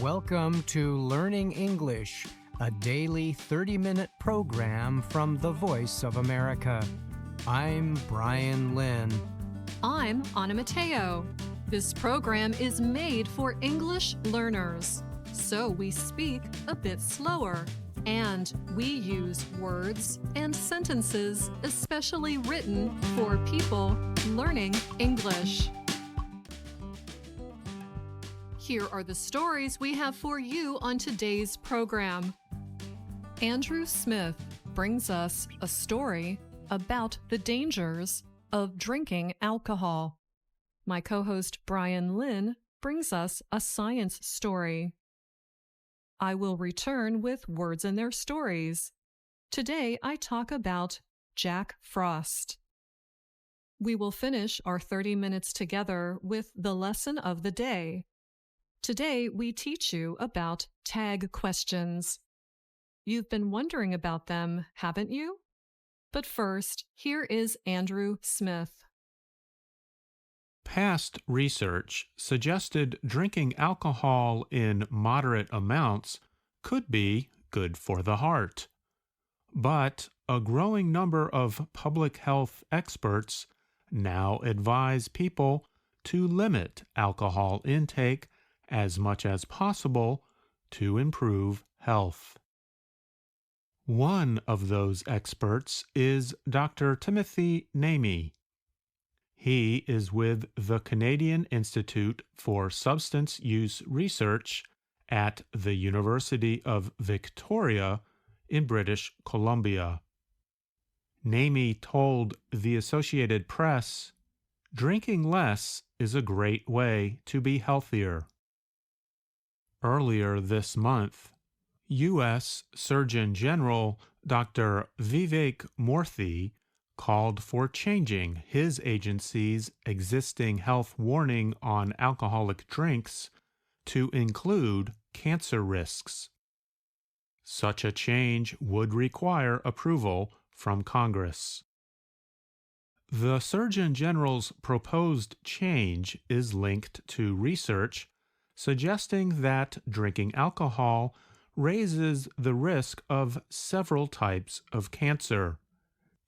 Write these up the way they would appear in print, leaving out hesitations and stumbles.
Welcome to Learning English, a daily 30-minute program from the Voice of America. I'm Brian Lynn. I'm Anna Mateo. This program is made for English learners, so we speak a bit slower, and we use words and sentences especially written for people learning English. Here are the stories we have for you on today's program. Andrew Smith brings us a story about the dangers of drinking alcohol. My co-host Brian Lynn brings us a science story. I will return with words in their stories. Today I talk about Jack Frost. We will finish our 30 minutes together with the lesson of the day. Today we teach you about tag questions. You've been wondering about them, haven't you? But first, here is Andrew Smith. Past research suggested drinking alcohol in moderate amounts could be good for the heart. But a growing number of public health experts now advise people to limit alcohol intake as much as possible to improve health. One of those experts is Dr. Timothy Namey. He is with the Canadian Institute for Substance Use Research at the University of Victoria in British Columbia. Namey told the Associated Press, "Drinking less is a great way to be healthier." Earlier this month, U.S. Surgeon General Dr. Vivek Murthy called for changing his agency's existing health warning on alcoholic drinks to include cancer risks. Such a change would require approval from Congress. The Surgeon General's proposed change is linked to research suggesting that drinking alcohol raises the risk of several types of cancer,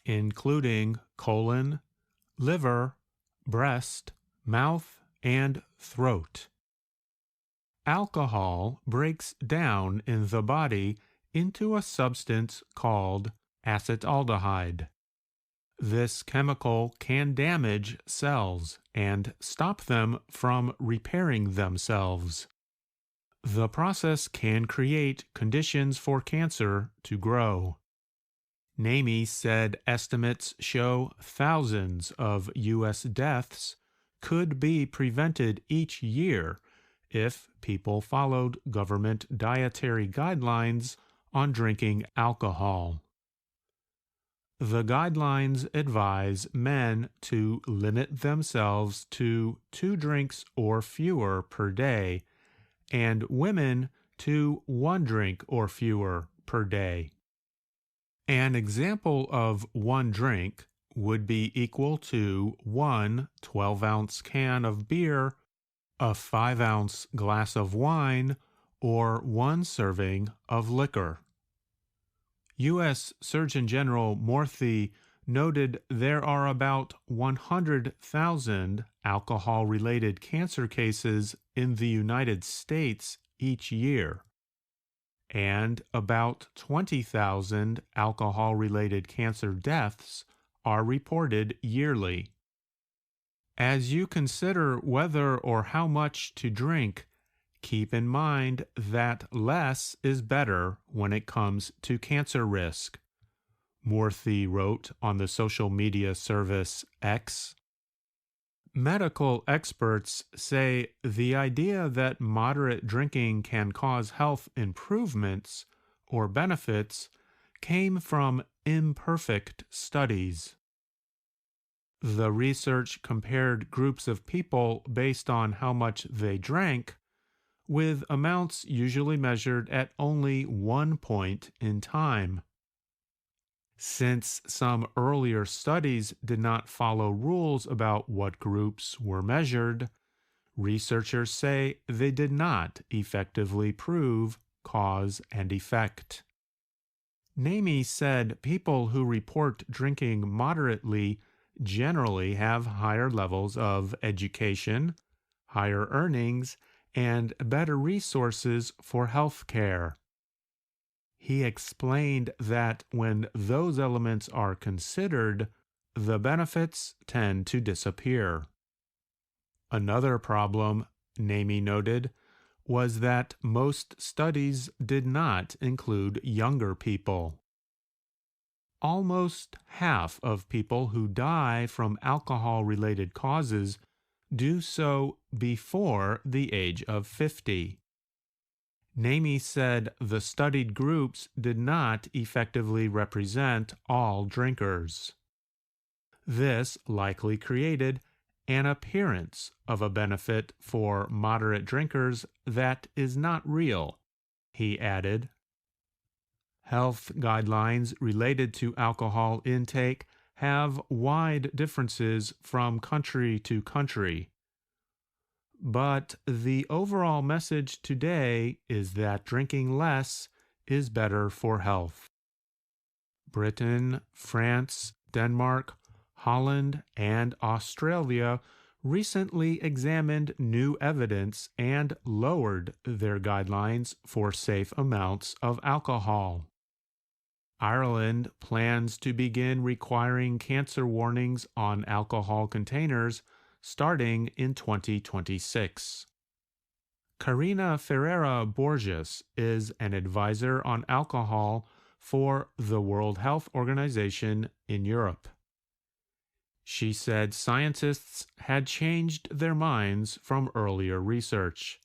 including colon, liver, breast, mouth, and throat. Alcohol breaks down in the body into a substance called acetaldehyde. This chemical can damage cells and stop them from repairing themselves. The process can create conditions for cancer to grow. Namey said estimates show thousands of U.S. deaths could be prevented each year if people followed government dietary guidelines on drinking alcohol. The guidelines advise men to limit themselves to 2 drinks or fewer per day, and women to 1 drink or fewer per day. An example of 1 drink would be equal to 1 12-ounce can of beer, a 5-ounce glass of wine, or 1 serving of liquor. U.S. Surgeon General Murthy noted there are about 100,000 alcohol-related cancer cases in the United States each year, and about 20,000 alcohol-related cancer deaths are reported yearly. As you consider whether or how much to drink, keep in mind that less is better when it comes to cancer risk, Murthy wrote on the social media service X. Medical experts say the idea that moderate drinking can cause health improvements or benefits came from imperfect studies. The research compared groups of people based on how much they drank, with amounts usually measured at only 1 point in time. Since some earlier studies did not follow rules about what groups were measured, researchers say they did not effectively prove cause and effect. Namey said people who report drinking moderately generally have higher levels of education, higher earnings, and better resources for health care. He explained that when those elements are considered, the benefits tend to disappear. Another problem, Namey noted, was that most studies did not include younger people. Almost half of people who die from alcohol-related causes do so before the age of 50. Namey said the studied groups did not effectively represent all drinkers. This likely created an appearance of a benefit for moderate drinkers that is not real, he added. Health guidelines related to alcohol intake have wide differences from country to country. But the overall message today is that drinking less is better for health. Britain, France, Denmark, Holland, and Australia recently examined new evidence and lowered their guidelines for safe amounts of alcohol. Ireland plans to begin requiring cancer warnings on alcohol containers starting in 2026. Karina Ferreira Borges is an advisor on alcohol for the World Health Organization in Europe. She said scientists had changed their minds from earlier research.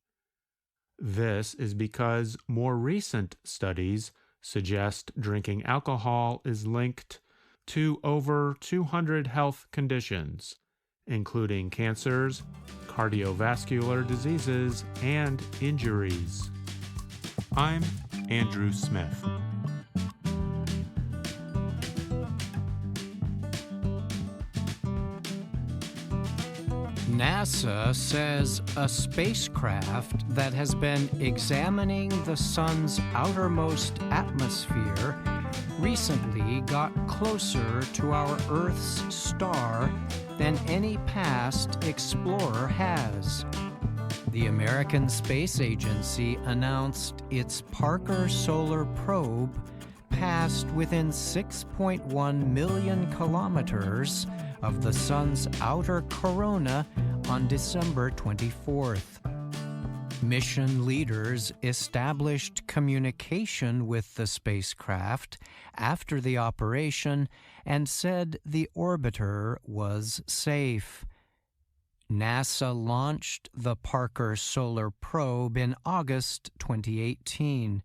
This is because more recent studies suggest drinking alcohol is linked to over 200 health conditions, including cancers, cardiovascular diseases, and injuries. I'm Andrew Smith. NASA says a spacecraft that has been examining the sun's outermost atmosphere recently got closer to our Earth's star than any past explorer has. The American Space Agency announced its Parker Solar Probe passed within 6.1 million kilometers of the sun's outer corona on December 24th. Mission leaders established communication with the spacecraft after the operation and said the orbiter was safe. NASA launched the Parker Solar Probe in August 2018.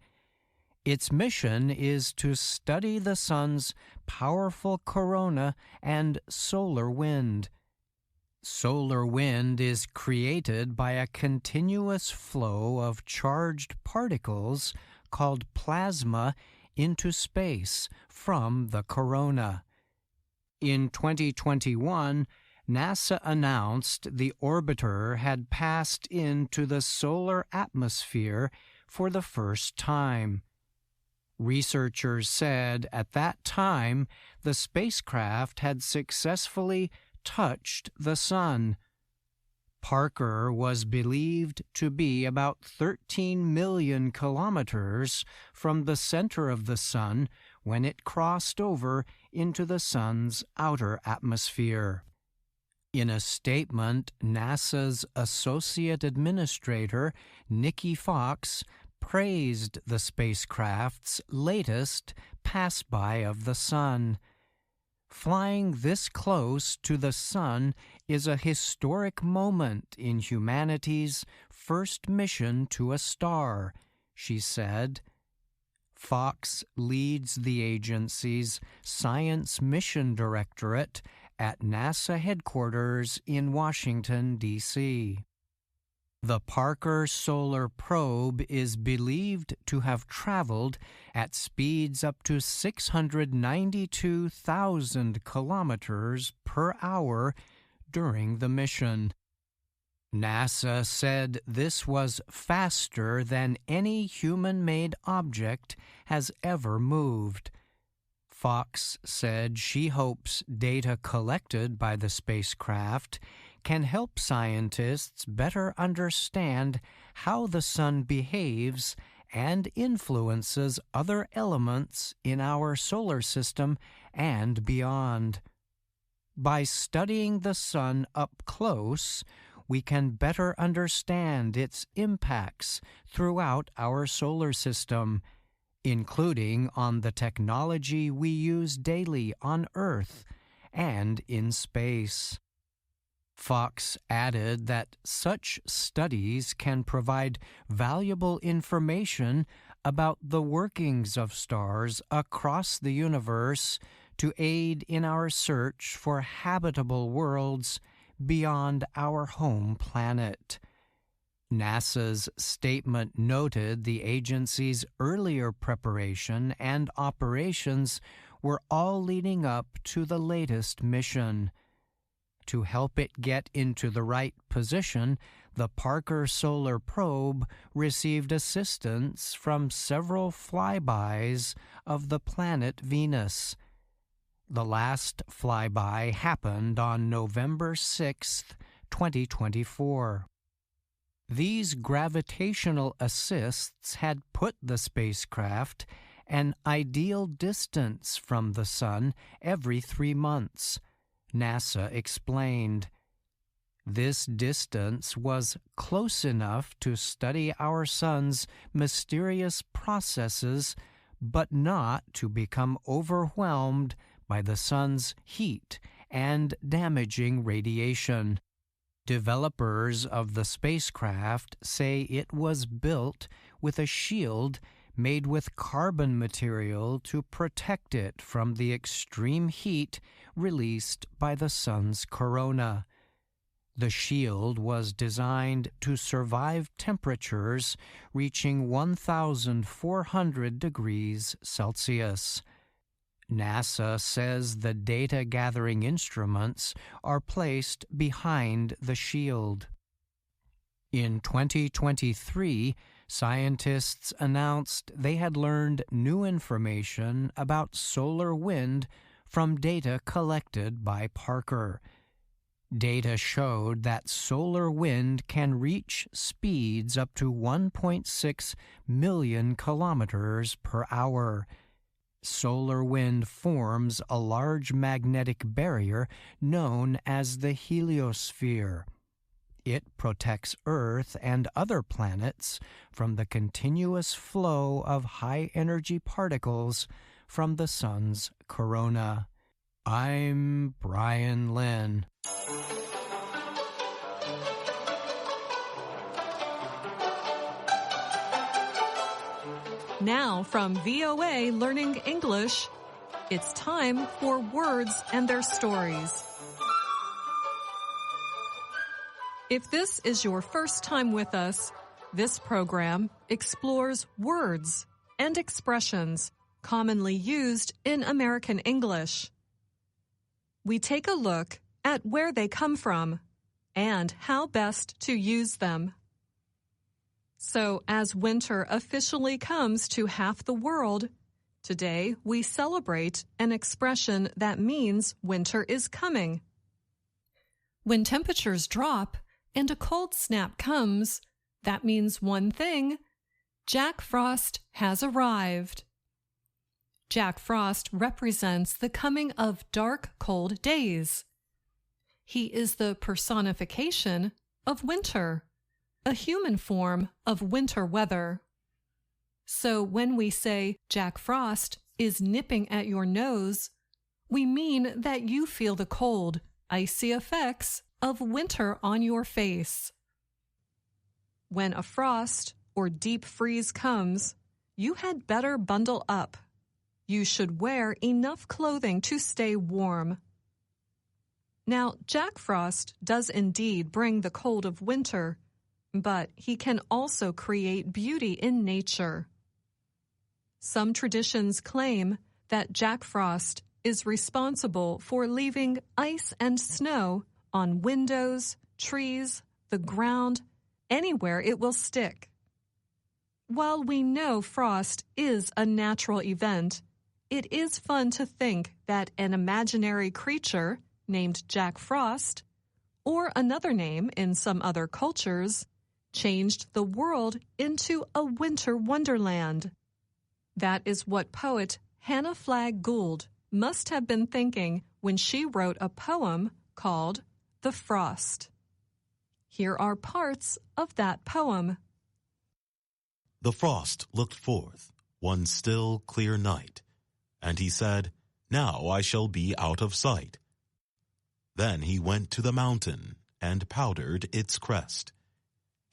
Its mission is to study the sun's powerful corona and solar wind. Solar wind is created by a continuous flow of charged particles called plasma into space from the corona. In 2021, NASA announced the orbiter had passed into the solar atmosphere for the first time. Researchers said at that time the spacecraft had successfully touched the sun. Parker was believed to be about 13 million kilometers from the center of the sun when it crossed over into the sun's outer atmosphere. In a statement, NASA's Associate Administrator, Nikki Fox, praised the spacecraft's latest pass-by of the sun. Flying this close to the sun is a historic moment in humanity's first mission to a star, she said. Fox leads the agency's Science Mission Directorate at NASA headquarters in Washington, D.C. The Parker Solar Probe is believed to have traveled at speeds up to 692,000 kilometers per hour during the mission. NASA said this was faster than any human-made object has ever moved. Fox said she hopes data collected by the spacecraft can help scientists better understand how the sun behaves and influences other elements in our solar system and beyond. By studying the sun up close, we can better understand its impacts throughout our solar system, including on the technology we use daily on Earth and in space. Fox added that such studies can provide valuable information about the workings of stars across the universe to aid in our search for habitable worlds beyond our home planet. NASA's statement noted the agency's earlier preparation and operations were all leading up to the latest mission. To help it get into the right position, the Parker Solar Probe received assistance from several flybys of the planet Venus. The last flyby happened on November 6, 2024. These gravitational assists had put the spacecraft an ideal distance from the Sun every 3 months, NASA explained. This distance was close enough to study our Sun's mysterious processes, but not to become overwhelmed by the Sun's heat and damaging radiation. Developers of the spacecraft say it was built with a shield made with carbon material to protect it from the extreme heat released by the Sun's corona. The shield was designed to survive temperatures reaching 1,400 degrees Celsius. NASA says the data-gathering instruments are placed behind the shield. In 2023, scientists announced they had learned new information about solar wind from data collected by Parker. Data showed that solar wind can reach speeds up to 1.6 million kilometers per hour. Solar wind forms a large magnetic barrier known as the heliosphere. It protects Earth and other planets from the continuous flow of high-energy particles from the Sun's corona. I'm Brian Lynn. Now from VOA Learning English, it's time for Words and Their Stories. If this is your first time with us, this program explores words and expressions commonly used in American English. We take a look at where they come from and how best to use them. So, as winter officially comes to half the world, today we celebrate an expression that means winter is coming. When temperatures drop and a cold snap comes, that means one thing: Jack Frost has arrived. Jack Frost represents the coming of dark, cold days. He is the personification of winter, a human form of winter weather. So when we say Jack Frost is nipping at your nose, we mean that you feel the cold, icy effects of winter on your face. When a frost or deep freeze comes, you had better bundle up. You should wear enough clothing to stay warm. Now, Jack Frost does indeed bring the cold of winter, but he can also create beauty in nature. Some traditions claim that Jack Frost is responsible for leaving ice and snow on windows, trees, the ground, anywhere it will stick. While we know frost is a natural event, it is fun to think that an imaginary creature named Jack Frost, or another name in some other cultures, changed the world into a winter wonderland. That is what poet Hannah Flagg Gould must have been thinking when she wrote a poem called The Frost. Here are parts of that poem. The frost looked forth one still, clear night, and he said, "Now I shall be out of sight." Then he went to the mountain and powdered its crest.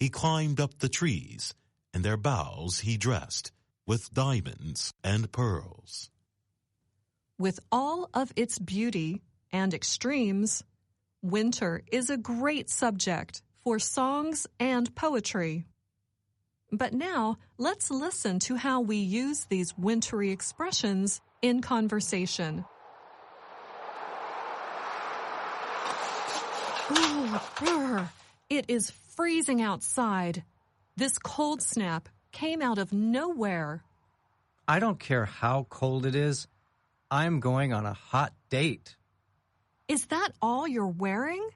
He climbed up the trees, and their boughs he dressed with diamonds and pearls. With all of its beauty and extremes, winter is a great subject for songs and poetry. But now, let's listen to how we use these wintry expressions in conversation. Ooh, brr. It is freezing outside. This cold snap came out of nowhere. I don't care how cold it is. I'm going on a hot date. Is that all you're wearing?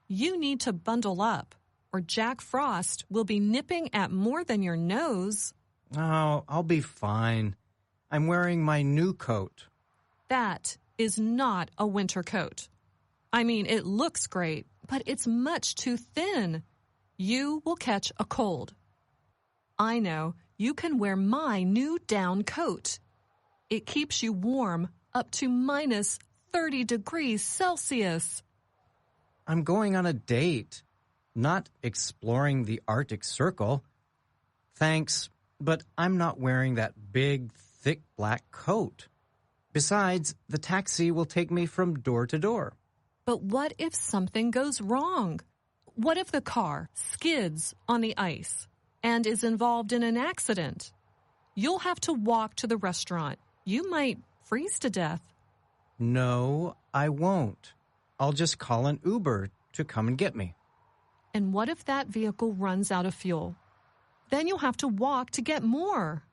You need to bundle up, or Jack Frost will be nipping at more than your nose. Oh, I'll be fine. I'm wearing my new coat. That is not a winter coat. I mean, it looks great, but it's much too thin. You will catch a cold. I know, you can wear my new down coat. It keeps you warm up to minus 30 degrees Celsius. I'm going on a date, not exploring the Arctic Circle. Thanks, but I'm not wearing that big, thick black coat. Besides, the taxi will take me from door to door. But what if something goes wrong? What if the car skids on the ice and is involved in an accident? You'll have to walk to the restaurant. You might freeze to death. No, I won't. I'll just call an Uber to come and get me. And what if that vehicle runs out of fuel? Then you'll have to walk to get more.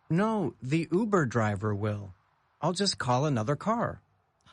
No, the Uber driver will. I'll just call another car.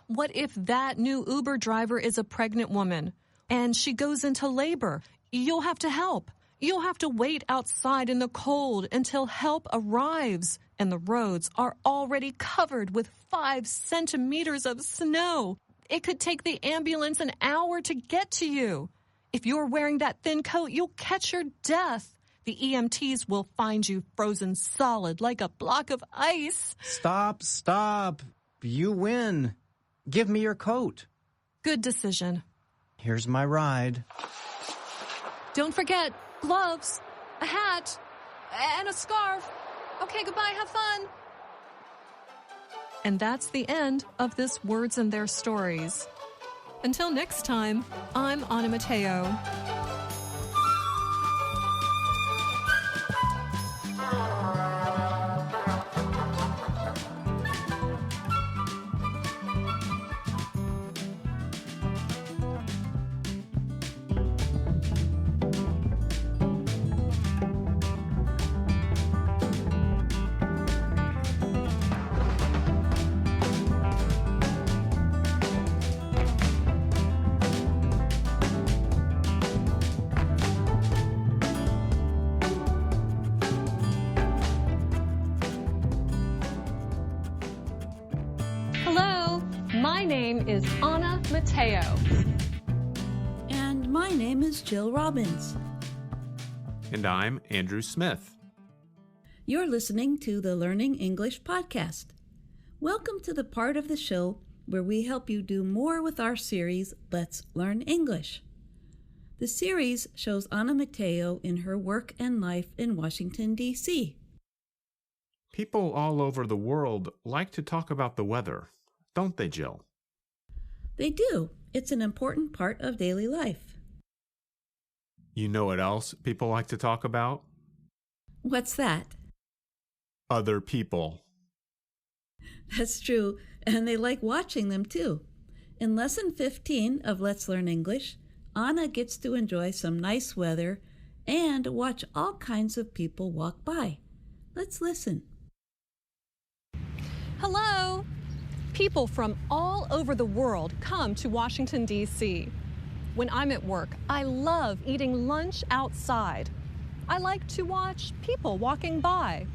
What if that new Uber driver is a pregnant woman and she goes into labor? You'll have to help. You'll have to wait outside in the cold until help arrives, and the roads are already covered with 5 centimeters of snow. It could take the ambulance an hour to get to you. If you're wearing that thin coat, you'll catch your death. The EMTs will find you frozen solid like a block of ice. Stop. You win. Give me your coat. Good decision. Here's my ride. Don't forget gloves, a hat, and a scarf. Okay, goodbye, have fun. And that's the end of this Words and Their Stories. Until next time, I'm Anna Mateo. Hello, my name is Anna Mateo. And my name is Jill Robbins. And I'm Andrew Smith. You're listening to the Learning English podcast. Welcome to the part of the show where we help you do more with our series, Let's Learn English. The series shows Anna Mateo in her work and life in Washington, D.C. People all over the world like to talk about the weather, don't they, Jill? They do. It's an important part of daily life. You know what else people like to talk about? What's that? Other people. That's true, and they like watching them too. In Lesson 15 of Let's Learn English, Anna gets to enjoy some nice weather and watch all kinds of people walk by. Let's listen. Hello! People from all over the world come to Washington, D.C. When I'm at work, I love eating lunch outside. I like to watch people walking by.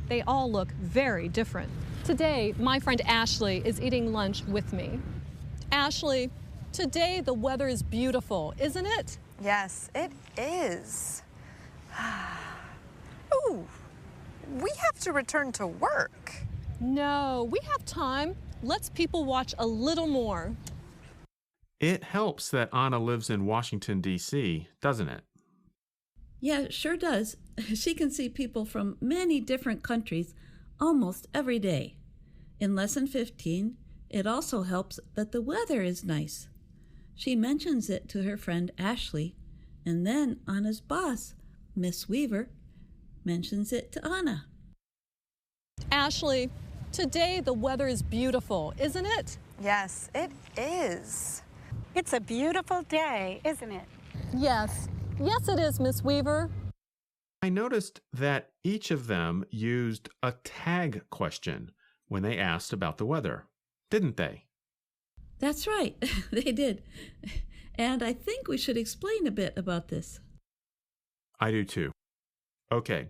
They all look very different. Today, my friend Ashley is eating lunch with me. Ashley, today the weather is beautiful, isn't it? Yes, it is. Ooh, we have to return to work. No, we have time. Let's people watch a little more. It helps that Anna lives in Washington, D.C., doesn't it? Yeah, it sure does. She can see people from many different countries almost every day. In Lesson 15, it also helps that the weather is nice. She mentions it to her friend Ashley, and then Anna's boss, Miss Weaver, mentions it to Anna. Ashley, today the weather is beautiful, isn't it? Yes, it is. It's a beautiful day, isn't it? Yes. Yes, it is, Miss Weaver. I noticed that each of them used a tag question when they asked about the weather, didn't they? That's right, they did. And I think we should explain a bit about this. I do too. Okay.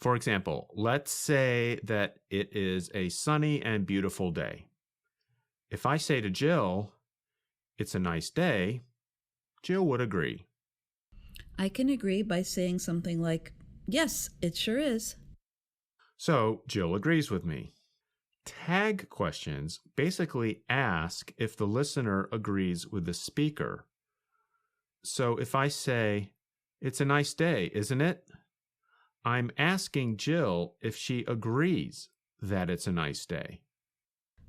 For example, let's say that it is a sunny and beautiful day. If I say to Jill, "It's a nice day," Jill would agree. I can agree by saying something like, "Yes, it sure is." So Jill agrees with me. Tag questions basically ask if the listener agrees with the speaker. So if I say, "It's a nice day, isn't it?" I'm asking Jill if she agrees that it's a nice day.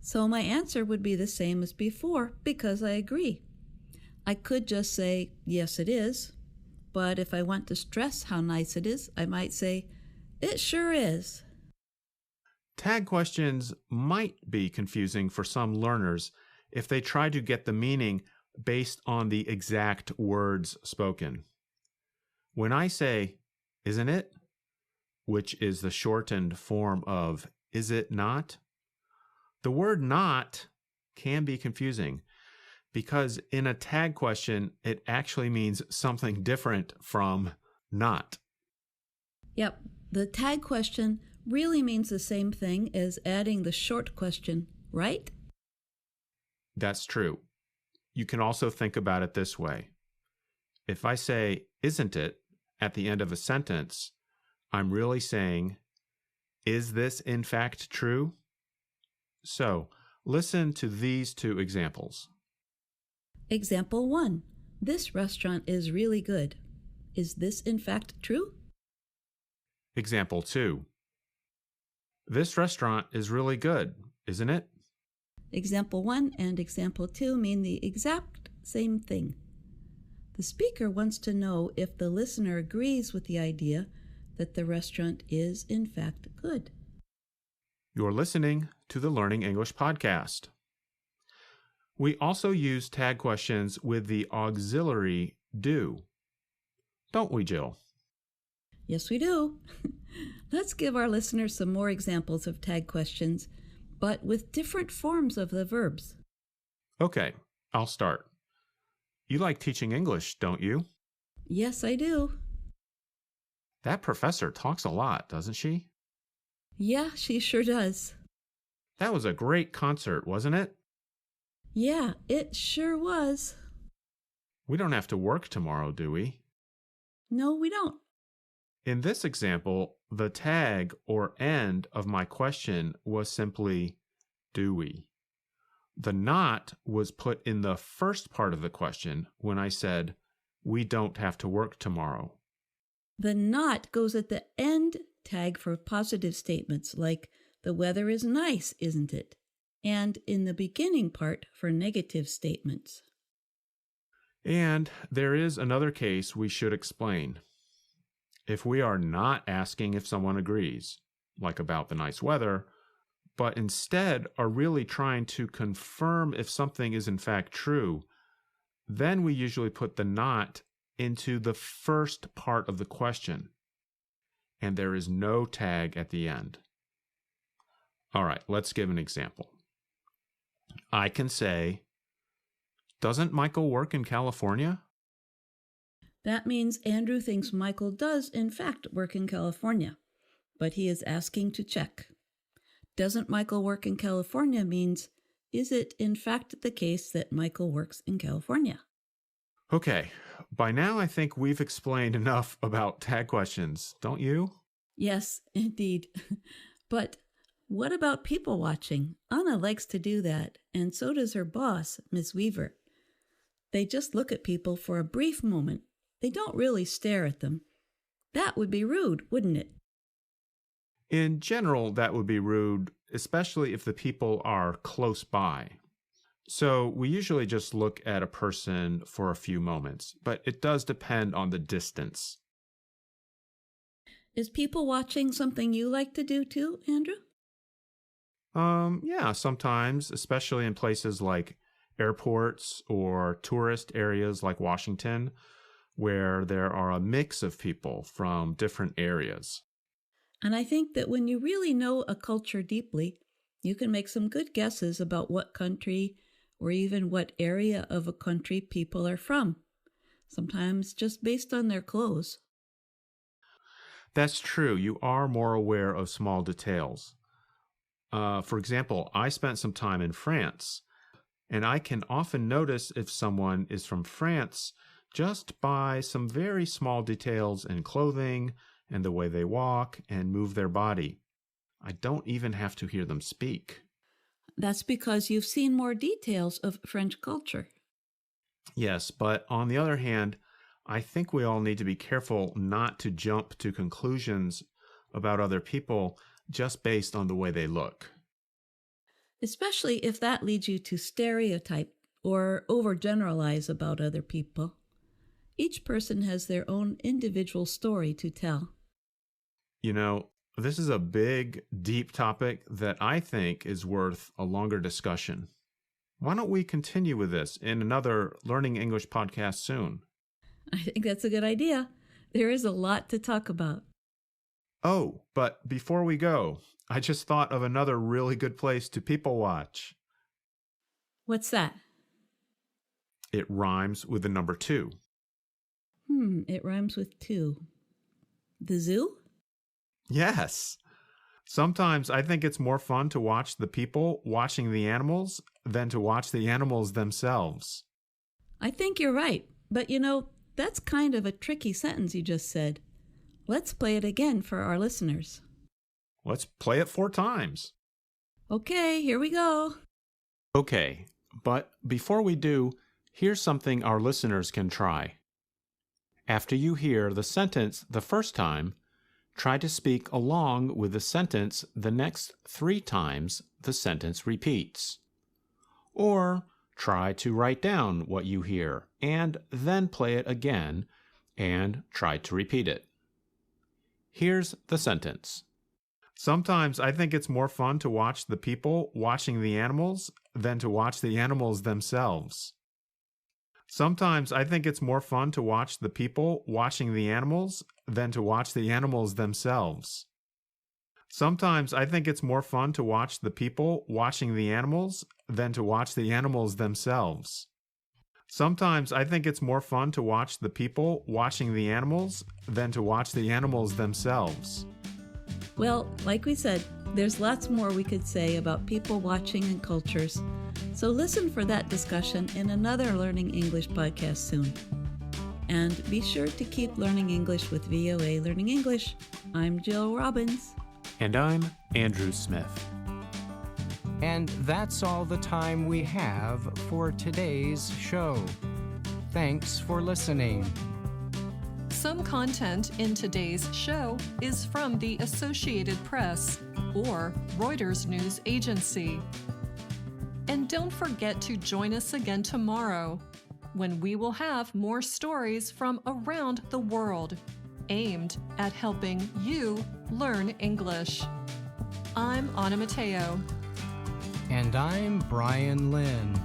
So my answer would be the same as before because I agree. I could just say, "Yes, it is." But if I want to stress how nice it is, I might say, "It sure is." Tag questions might be confusing for some learners if they try to get the meaning based on the exact words spoken. When I say, "Isn't it?" which is the shortened form of "is it not?" the word "not" can be confusing because in a tag question, it actually means something different from "not." Yep, the tag question really means the same thing as adding the short question, right? That's true. You can also think about it this way. If I say, "Isn't it?" at the end of a sentence, I'm really saying, is this in fact true? So, listen to these two examples. Example 1. This restaurant is really good. Is this in fact true? Example 2. This restaurant is really good, isn't it? Example 1 and example 2 mean the exact same thing. The speaker wants to know if the listener agrees with the idea that the restaurant is in fact good. You're listening to the Learning English podcast. We also use tag questions with the auxiliary do. Don't we, Jill? Yes, we do. Let's give our listeners some more examples of tag questions, but with different forms of the verbs. Okay, I'll start. You like teaching English, don't you? Yes, I do. That professor talks a lot, doesn't she? Yeah, she sure does. That was a great concert, wasn't it? Yeah, it sure was. We don't have to work tomorrow, do we? No, we don't. In this example, the tag or end of my question was simply, do we? The not was put in the first part of the question when I said, we don't have to work tomorrow. The not goes at the end tag for positive statements like, the weather is nice, isn't it? And in the beginning part for negative statements. And there is another case we should explain. If we are not asking if someone agrees, like about the nice weather, but instead are really trying to confirm if something is in fact true, Then we usually put the not into the first part of the question, and there is no tag at the end. All right, let's give an example. I can say, doesn't Michael work in California? That means Andrew thinks Michael does, in fact, work in California, but he is asking to check. Doesn't Michael work in California means, is it in fact the case that Michael works in California? Okay, by now I think we've explained enough about tag questions, don't you? Yes, indeed. But what about people watching? Anna likes to do that, and so does her boss, Miss Weaver. They just look at people for a brief moment. They don't really stare at them. That would be rude, wouldn't it? In general, that would be rude, especially if the people are close by. So we usually just look at a person for a few moments, but it does depend on the distance. Is people watching something you like to do too, Andrew? Yeah, sometimes, especially in places like airports or tourist areas like Washington, where there are a mix of people from different areas. And I think that when you really know a culture deeply, you can make some good guesses about what country or even what area of a country people are from, sometimes just based on their clothes. That's true. You are more aware of small details. For example, I spent some time in France, and I can often notice if someone is from France just by some very small details in clothing and the way they walk and move their body. I don't even have to hear them speak. That's because you've seen more details of French culture. Yes, but on the other hand, I think we all need to be careful not to jump to conclusions about other people just based on the way they look. Especially if that leads you to stereotype or overgeneralize about other people. Each person has their own individual story to tell. You know, this is a big, deep topic that I think is worth a longer discussion. Why don't we continue with this in another Learning English podcast soon? I think that's a good idea. There is a lot to talk about. Oh, but before we go, I just thought of another really good place to people watch. What's that? It rhymes with the number 2. It rhymes with 2. The zoo? Yes. Sometimes I think it's more fun to watch the people watching the animals than to watch the animals themselves. I think you're right, but that's kind of a tricky sentence you just said. Let's play it again for our listeners. Let's play it 4 times. Okay, here we go. Okay, but before we do, here's something our listeners can try. After you hear the sentence the first time, try to speak along with the sentence the next 3 times the sentence repeats. Or try to write down what you hear and then play it again and try to repeat it. Here's the sentence. Sometimes I think it's more fun to watch the people watching the animals than to watch the animals themselves. Sometimes I think it's more fun to watch the people watching the animals than to watch the animals themselves. Sometimes I think it's more fun to watch the people watching the animals than to watch the animals themselves. Sometimes I think it's more fun to watch the people watching the animals than to watch the animals themselves. Well, like we said, there's lots more we could say about people watching and cultures. So listen for that discussion in another Learning English podcast soon. And be sure to keep learning English with VOA Learning English. I'm Jill Robbins. And I'm Andrew Smith. And that's all the time we have for today's show. Thanks for listening. Some content in today's show is from the Associated Press or Reuters News Agency. And don't forget to join us again tomorrow, when we will have more stories from around the world, aimed at helping you learn English. I'm Anna Mateo. And I'm Brian Lynn.